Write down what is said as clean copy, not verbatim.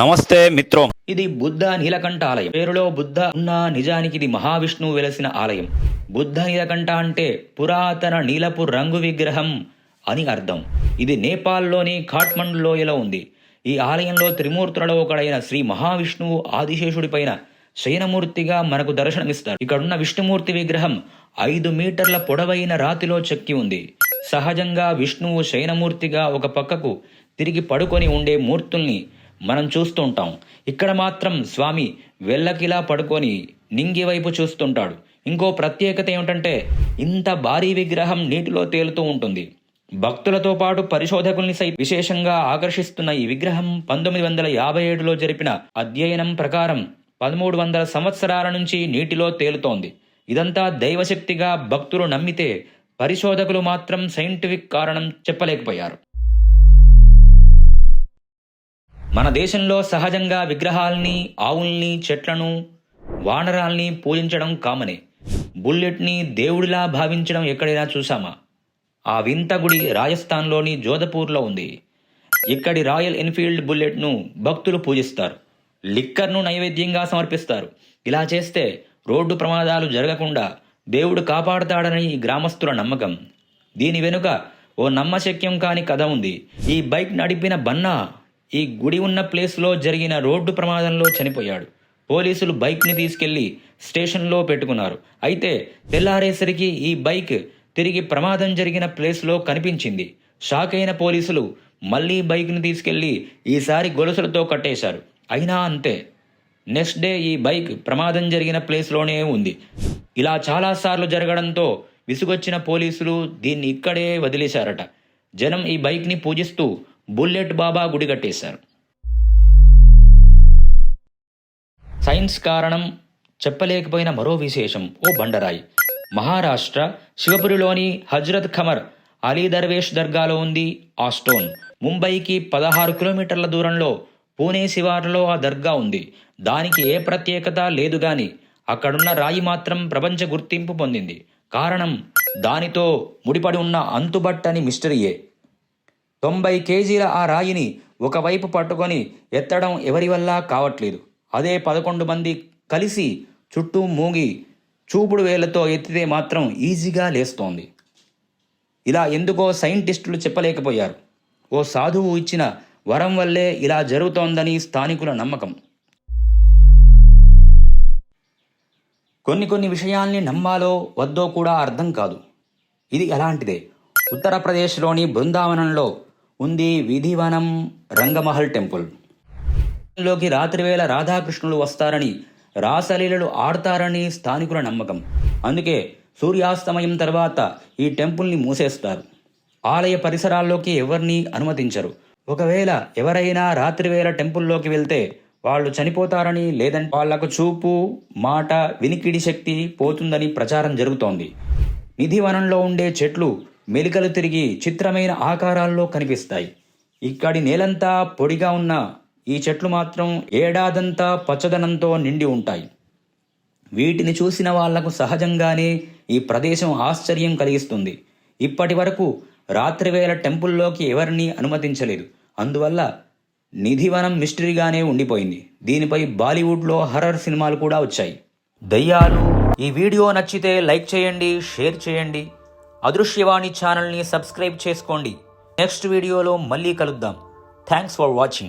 నమస్తే మిత్రం. ఇది బుద్ధ నీలకంఠ ఆలయం. పేరులో బుద్ధ ఉన్న నిజానికి ఇది మహావిష్ణువు వెలసిన ఆలయం. బుద్ధ నీలకంఠ అంటే పురాతన నీలపు రంగు విగ్రహం అని అర్థం. ఇది నేపాల్లోని ఖాట్మండు లోయలో ఉంది. ఈ ఆలయంలో త్రిమూర్తులలో ఒకడైన శ్రీ మహావిష్ణువు ఆదిశేషుడి పైన శయనమూర్తిగా మనకు దర్శనమిస్తారు. ఇక్కడున్న విష్ణుమూర్తి విగ్రహం 5 మీటర్ల పొడవైన రాతిలో చెక్కి ఉంది. సహజంగా విష్ణువు శయనమూర్తిగా ఒక పక్కకు తిరిగి పడుకొని ఉండే మూర్తుల్ని మనం చూస్తూ ఉంటాం. ఇక్కడ మాత్రం స్వామి వెల్లకిలా పడుకొని నింగి వైపు చూస్తుంటాడు. ఇంకో ప్రత్యేకత ఏమిటంటే ఇంత భారీ విగ్రహం నీటిలో తేలుతూ ఉంటుంది. భక్తులతో పాటు పరిశోధకుల్ని విశేషంగా ఆకర్షిస్తున్న ఈ విగ్రహం 1957లో జరిపిన అధ్యయనం ప్రకారం 1300 సంవత్సరాల నుంచి నీటిలో తేలుతోంది. ఇదంతా దైవశక్తిగా భక్తులు నమ్మితే పరిశోధకులు మాత్రం సైంటిఫిక్ కారణం చెప్పలేకపోయారు. మన దేశంలో సహజంగా విగ్రహాల్ని, ఆవుల్ని, చెట్లను, వానరాల్ని పూజించడం కామనే. బుల్లెట్ని దేవుడిలా భావించడం ఎక్కడైనా చూసామా? ఆ వింత గుడి రాజస్థాన్లోని జోధపూర్లో ఉంది. ఇక్కడి రాయల్ ఎన్ఫీల్డ్ బుల్లెట్ను భక్తులు పూజిస్తారు. లిక్కర్ను నైవేద్యంగా సమర్పిస్తారు. ఇలా చేస్తే రోడ్డు ప్రమాదాలు జరగకుండా దేవుడు కాపాడుతాడని ఈ గ్రామస్తుల నమ్మకం. దీని వెనుక ఓ నమ్మశక్యం కాని కథ ఉంది. ఈ బైక్ నడిపిన బన్నా ఈ గుడి ఉన్న ప్లేస్లో జరిగిన రోడ్డు ప్రమాదంలో చనిపోయాడు. పోలీసులు బైక్ని తీసుకెళ్లి స్టేషన్లో పెట్టుకున్నారు. అయితే తెల్లారేసరికి ఈ బైక్ తిరిగి ప్రమాదం జరిగిన ప్లేస్లో కనిపించింది. షాక్ అయిన పోలీసులు మళ్ళీ బైక్ని తీసుకెళ్లి ఈసారి గొలుసులతో కట్టేశారు. అయినా అంతే, నెక్స్ట్ డే ఈ బైక్ ప్రమాదం జరిగిన ప్లేస్లోనే ఉంది. ఇలా చాలాసార్లు జరగడంతో విసుగొచ్చిన పోలీసులు దీన్ని ఇక్కడే వదిలేశారట. జనం ఈ బైక్ని పూజిస్తూ బుల్లెట్ బాబా గుడి కట్టేశారు. సైన్స్ కారణం చెప్పలేకపోయిన మరో విశేషం ఓ బండరాయి. మహారాష్ట్ర శివపురిలోని హజ్రత్ ఖమర్ అలీ దర్వేష్ దర్గాలో ఉంది ఆ స్టోన్. ముంబైకి 16 కిలోమీటర్ల దూరంలో పూణే శివార్లో ఆ దర్గా ఉంది. దానికి ఏ ప్రత్యేకత లేదు గాని అక్కడున్న రాయి మాత్రం ప్రపంచ గుర్తింపు పొందింది. కారణం దానితో ముడిపడి ఉన్న అంతుబట్టని మిస్టరీయే. 90 కేజీల ఆ రాయిని ఒకవైపు పట్టుకొని ఎత్తడం ఎవరి వల్ల కావట్లేదు. అదే 11 మంది కలిసి చుట్టూ మూగి చూపుడు వేళ్లతో ఎత్తితే మాత్రం ఈజీగా లేస్తోంది. ఇలా ఎందుకో సైంటిస్టులు చెప్పలేకపోయారు. ఓ సాధువు ఇచ్చిన వరం వల్లే ఇలా జరుగుతోందని స్థానికుల నమ్మకం. కొన్ని విషయాల్ని నమ్మాలో వద్దో కూడా అర్థం కాదు. ఇది అలాంటిదే. ఉత్తరప్రదేశ్లోని బృందావనంలో ఉంది విధివనం రంగమహల్ టెంపుల్. లోకి రాత్రివేళ రాధాకృష్ణులు వస్తారని, రాసలీలలు ఆడతారని స్థానికుల నమ్మకం. అందుకే సూర్యాస్తమయం తర్వాత ఈ టెంపుల్ని మూసేస్తారు. ఆలయ పరిసరాల్లోకి ఎవరిని అనుమతించరు. ఒకవేళ ఎవరైనా రాత్రివేళ టెంపుల్లోకి వెళ్తే వాళ్ళు చనిపోతారని, లేదంటే వాళ్లకు చూపు, మాట, వినికిడి శక్తి పోతుందని ప్రచారం జరుగుతోంది. నిధివనంలో ఉండే చెట్లు మెలికలు తిరిగి చిత్రమైన ఆకారాల్లో కనిపిస్తాయి. ఇక్కడి నేలంతా పొడిగా ఉన్న ఈ చెట్లు మాత్రం ఏడాదంతా పచ్చదనంతో నిండి ఉంటాయి. వీటిని చూసిన వాళ్లకు సహజంగానే ఈ ప్రదేశం ఆశ్చర్యం కలిగిస్తుంది. ఇప్పటి వరకు రాత్రివేళ టెంపుల్లోకి ఎవరిని అనుమతించలేదు. అందువల్ల నిధివనం మిస్టరీగానే ఉండిపోయింది. దీనిపై బాలీవుడ్లో హర్రర్ సినిమాలు కూడా వచ్చాయి. దయ్యాలు. ఈ వీడియో నచ్చితే లైక్ చేయండి, షేర్ చేయండి. అదృశ్యవాణి ఛానల్ని సబ్స్క్రైబ్ చేసుకోండి. నెక్స్ట్ వీడియోలో మళ్ళీ కలుద్దాం. Thanks for watching.